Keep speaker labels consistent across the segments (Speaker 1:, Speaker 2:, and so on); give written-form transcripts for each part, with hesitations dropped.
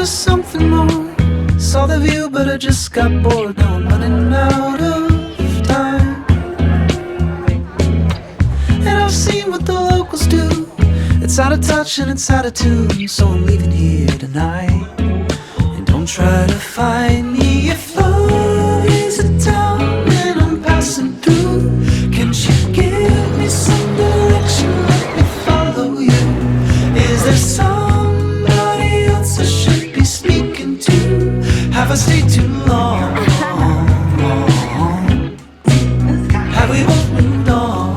Speaker 1: Something more. Saw the view, but I just got bored. Now I'm running out of time. And I've seen what the locals do. It's out of touch and it's out of tune. So I'm leaving here tonight. And don't try to find me if love is a town and I'm passing through. Can't you give me some direction? Let me follow you. Is there somebody else I should be speaking to? Have I stayed too long? Have we both moved on?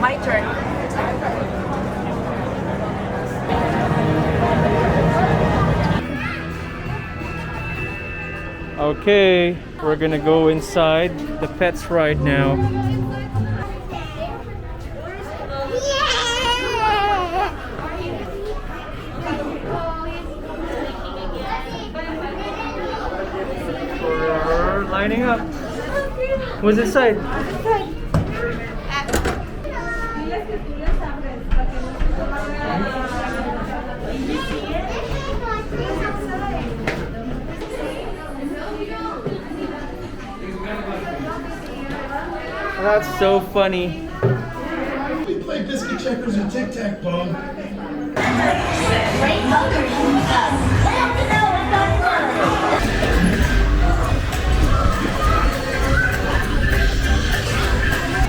Speaker 2: My turn.
Speaker 3: Okay, we're gonna go inside the pets ride now. We're lining up. What's inside? That's so funny.
Speaker 4: We play biscuit checkers and tic-tac-toe.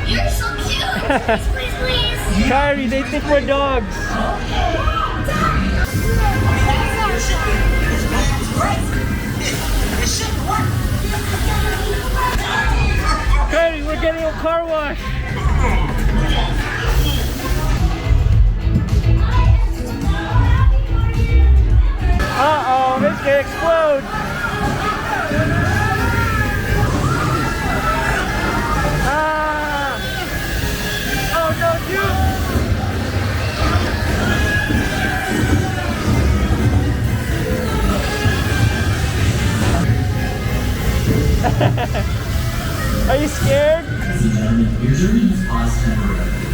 Speaker 5: You're so cute! Please, please!
Speaker 3: Kyrie, they think we're dogs. Kyrie, we're getting a car wash. Uh-oh, this could explode. Ah! Oh no, dude! Are you scared?
Speaker 6: Ladies and gentlemen, your journey has paused temporarily.